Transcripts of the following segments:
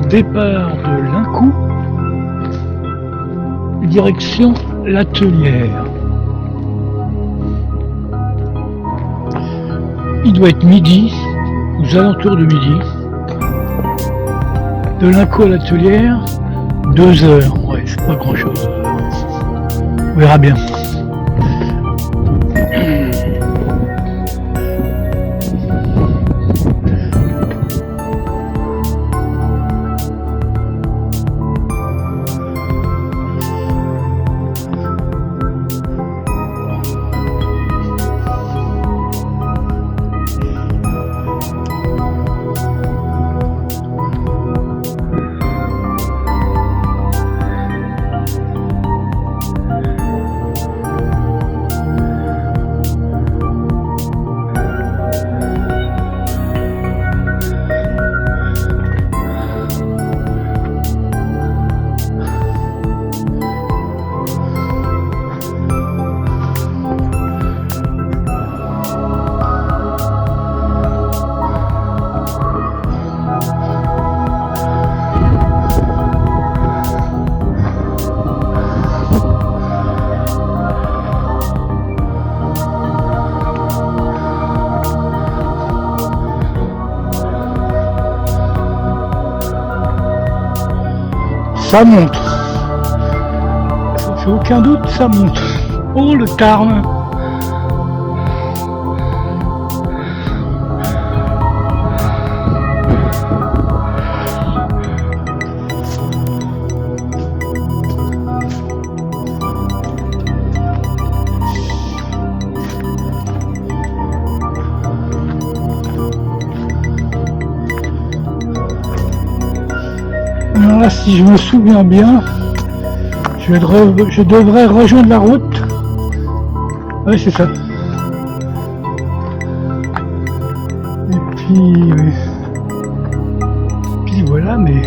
départ de l'Incou, direction l'Atelière. Il doit être midi, aux alentours de midi. De l'Incou à l'Atelière, 2 heures. Ouais, c'est pas grand chose. On verra bien. Ça monte. Ça fait aucun doute, ça monte. Oh, le Tarn. Là, si je me souviens bien, je devrais rejoindre la route. Oui, c'est ça. Et puis voilà, mais...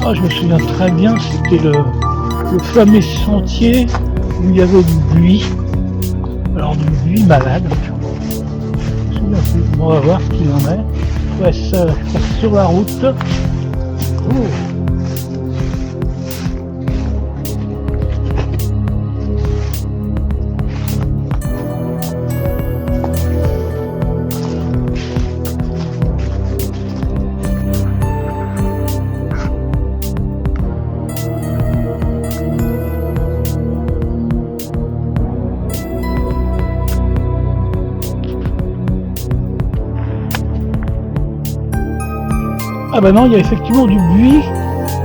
Oh, je me souviens très bien, c'était le fameux sentier où il y avait du buis. Alors du buis malade. Je me souviens plus. On va voir ce qu'il en est. Ouais, ça, sur la route. Oh. Ah bah non, il y a effectivement du buis,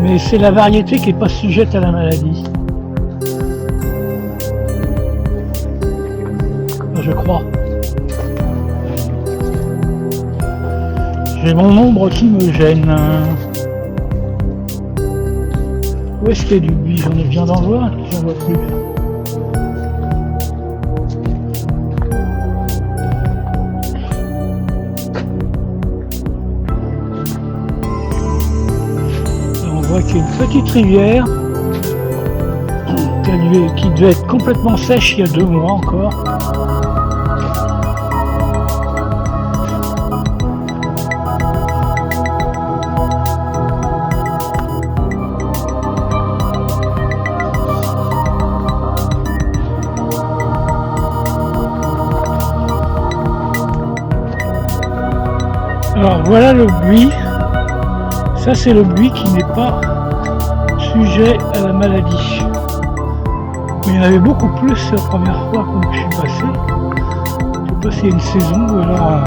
mais c'est la variété qui n'est pas sujette à la maladie. Je crois. J'ai mon ombre qui me gêne. Où est-ce qu'il y a du buis? J'en ai bien d'en voir, j'en vois plus. Qu'il y a une petite rivière qui devait être complètement sèche il y a 2 mois encore. Alors voilà le buis. Ça c'est le buis qui n'est pas sujet à la maladie. Mais il y en avait beaucoup plus la première fois quand je suis passé. Je sais pas s'il y a une saison ou alors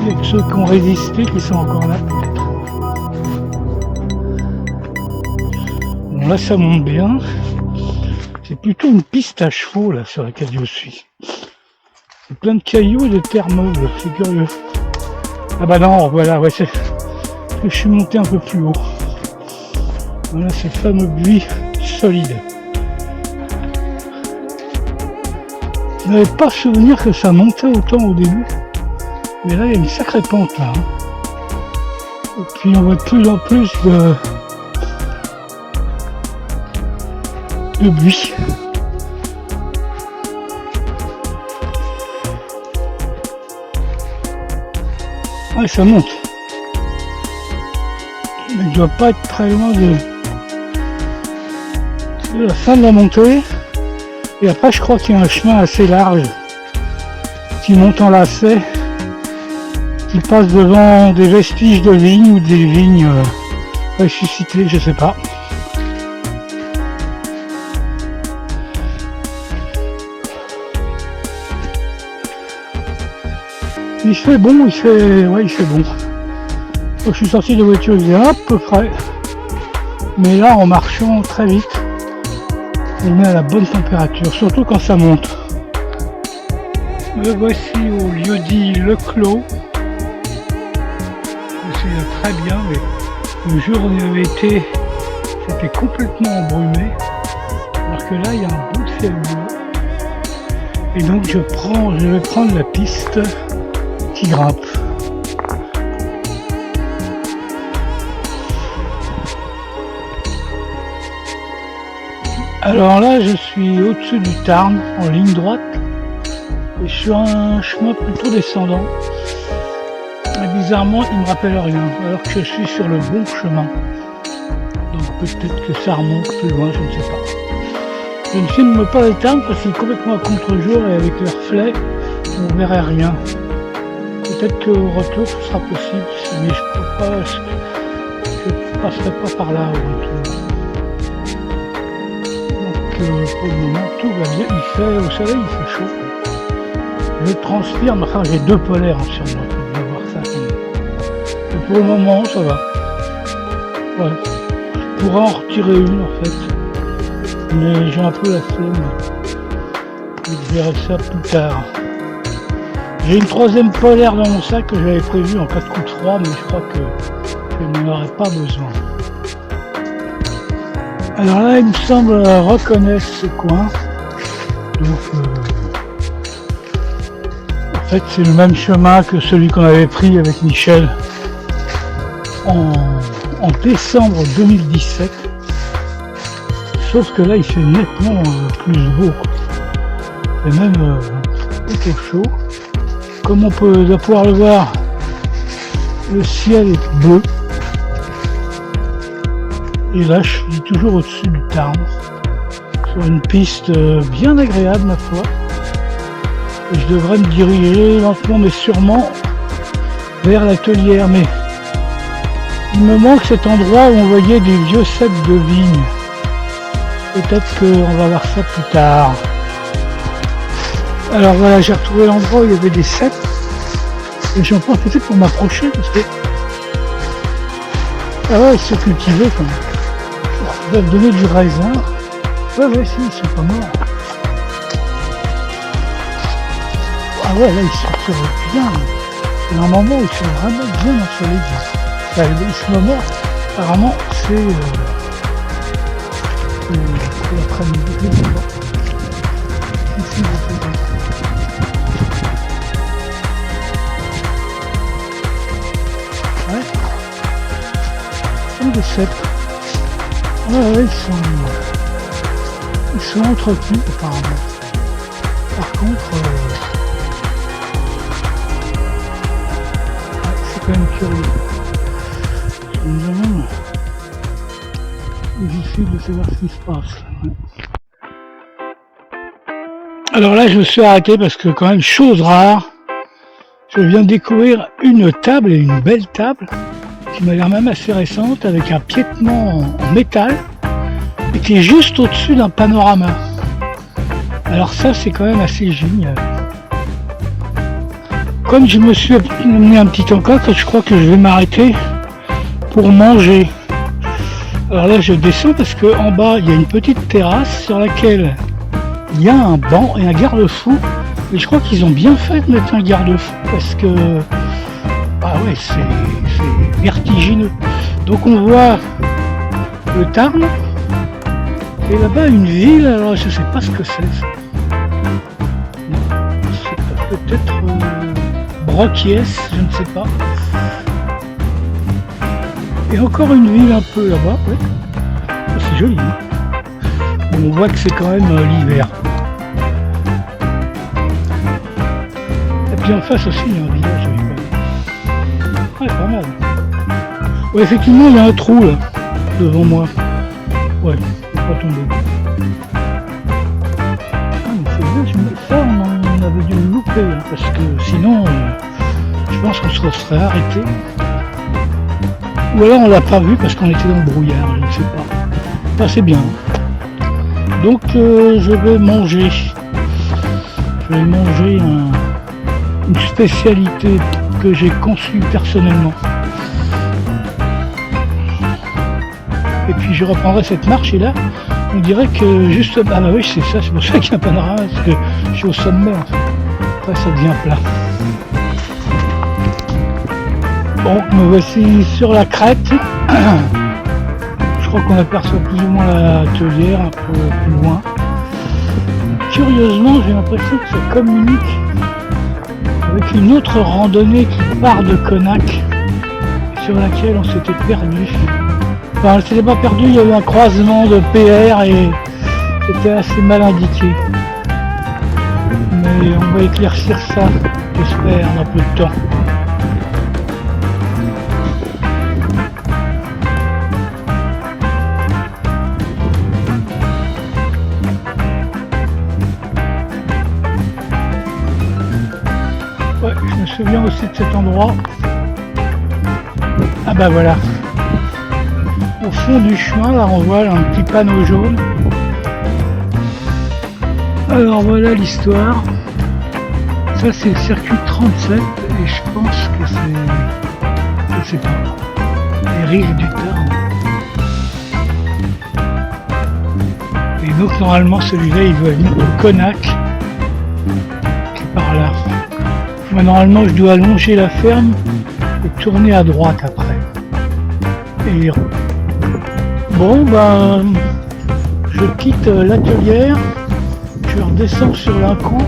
il y a que ceux qui ont résisté qui sont encore là peut-être. Bon là ça monte bien. C'est plutôt une piste à chevaux là sur laquelle je suis. C'est plein de cailloux et de terre meuble, c'est curieux. Ah bah non, voilà, ouais, c'est... Je suis monté un peu plus haut. Voilà ce fameux buis solide. Je n'avais pas souvenir que ça montait autant au début. Mais là, il y a une sacrée pente là. Et puis on voit de plus en plus de buis. Ouais, ça monte. Il ne doit pas être très loin de la fin de la montée. Et après, je crois qu'il y a un chemin assez large qui monte en lacet, qui passe devant des vestiges de vignes ou des vignes ressuscitées, je sais pas. Il fait bon, il fait bon. Je suis sorti de la voiture, il faisait à peu près. Mais là, en marchant très vite, on est à la bonne température, surtout quand ça monte. Me voici au lieu-dit Le Clos. Je me souviens très bien, mais le jour où on y avait été, c'était complètement embrumé. Alors que là, il y a un beau ciel bleu. Et donc, je vais prendre la piste qui grimpe. Alors là, je suis au-dessus du Tarn, en ligne droite, et sur un chemin plutôt descendant. Et bizarrement, il me rappelle rien, alors que je suis sur le bon chemin. Donc peut-être que ça remonte plus loin, je ne sais pas. Je ne filme pas le Tarn parce qu'il est complètement à contre-jour et avec le reflet, on ne verrait rien. Peut-être qu'au retour, ce sera possible, mais je passerai pas par là au retour. Pour le moment tout va bien, au soleil il fait chaud. Je transpire, mais enfin j'ai 2 polaires sur moi, je vais voir ça. Et pour le moment ça va. Ouais. Je pourrais en retirer une en fait. Mais j'ai un peu la flemme. Je verrai ça plus tard. J'ai une 3e polaire dans mon sac que j'avais prévu en cas de coup de froid, mais je crois que je n'en aurais pas besoin. Alors là, il me semble reconnaître ce coin. Donc, en fait, c'est le même chemin que celui qu'on avait pris avec Michel en décembre 2017. Sauf que là, il fait nettement plus beau. Et même plutôt chaud. Comme on doit pouvoir le voir, le ciel est bleu. Et là, je suis toujours au-dessus du Tarn, sur une piste bien agréable, ma foi. Et je devrais me diriger lentement mais sûrement vers la Teulière. Mais il me manque cet endroit où on voyait des vieux cèpes de vigne. Peut-être qu'on va voir ça plus tard. Alors voilà, j'ai retrouvé l'endroit où il y avait des cèpes. Et j'en profitais pour m'approcher parce que... Ah ouais, ils se cultivaient quand même. Ils doivent donner du raisin. Ouais, si, ils sont pas morts. Ah ouais, là, ils sont bien. Et normalement, ils sont vraiment bien ensoleillés. Ce moment, apparemment, c'est l'après-midi. Ici, ouais. Des cèpes. Ouais, ils sont entretenus apparemment. Par contre, c'est quand même curieux. C'est vraiment difficile de savoir ce qui se passe. Ouais. Alors là, je me suis arrêté parce que quand même, chose rare, je viens de découvrir une table, et une belle table, qui m'a l'air même assez récente, avec un piétement en métal et qui est juste au-dessus d'un panorama. Alors ça, c'est quand même assez génial. Comme je me suis amené un petit encas, je crois que je vais m'arrêter pour manger. Alors là, je descends parce qu'en bas, il y a une petite terrasse sur laquelle il y a un banc et un garde-fou. Et je crois qu'ils ont bien fait de mettre un garde-fou parce que ah ouais, c'est vertigineux. Donc on voit le Tarn et là-bas une ville, alors je sais pas ce que c'est. C'est peut-être Broquies, je ne sais pas. Et encore une ville un peu là-bas, ouais. Oh, c'est joli. Hein. Bon, on voit que c'est quand même l'hiver. Et puis en face aussi, il y a un village. Ouais, pas mal. Ouais, effectivement, il y a un trou là, devant moi. Ouais, il faut pas tomber. Ah, mais c'est vrai, ça, on avait dû le louper, hein, parce que sinon, je pense qu'on se serait arrêté. Ou alors on l'a pas vu parce qu'on était dans le brouillard, je ne sais pas. Enfin, c'est bien. Donc je vais manger. Je vais manger une spécialité que j'ai conçue personnellement. Et puis je reprendrai cette marche et là, on dirait que juste... Ah bah oui, c'est ça, c'est pour ça qu'il n'y a pas de rat, parce que je suis au sommet en fait. Après ça devient plat. Bon, me voici sur la crête. Je crois qu'on aperçoit plus ou moins la telière un peu plus loin. Curieusement, j'ai l'impression que ça communique avec une autre randonnée qui part de Connac, sur laquelle on s'était perdu. Enfin, on ne s'était pas perdu, il y a eu un croisement de PR et c'était assez mal indiqué. Mais on va éclaircir ça, j'espère, dans peu de temps. Ouais, je me souviens aussi de cet endroit. Ah bah voilà. Au fond du chemin, là on voit un petit panneau jaune. Alors voilà l'histoire. Ça c'est le circuit 37 et je pense que c'est... je sais pas. Les rives du Tarn. Et donc normalement celui-là il doit venir de Connac. Qui est par là. Moi normalement je dois longer la ferme et tourner à droite après. Et bon ben je quitte l'atelière, je redescends sur l'Incou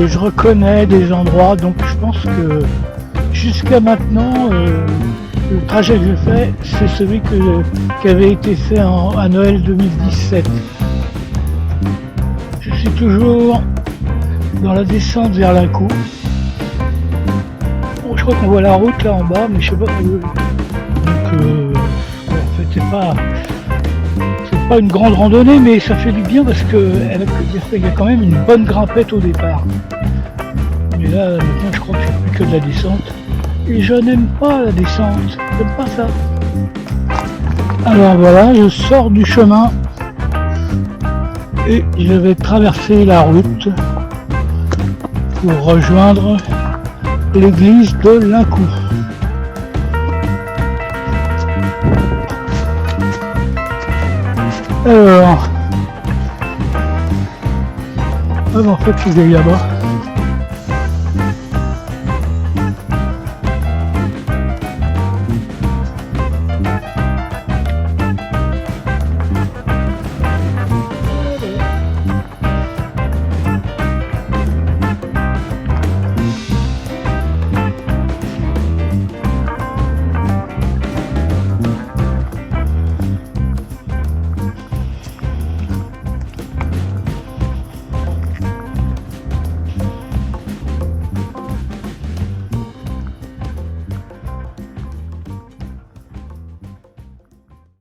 et je reconnais des endroits, donc je pense que jusqu'à maintenant le trajet que je fais c'est celui qui avait été fait à Noël 2017. Je suis toujours dans la descente vers l'Incou. Bon, je crois qu'on voit la route là en bas, mais je sais pas où. Donc bon, en fait c'est pas une grande randonnée, mais ça fait du bien parce que il y a quand même une bonne grimpette au départ. Mais là maintenant je crois que c'est plus que de la descente. Et je n'aime pas la descente, j'aime pas ça. Alors voilà, je sors du chemin et je vais traverser la route pour rejoindre l'église de l'Incou. Alors, en fait, je vais là-bas.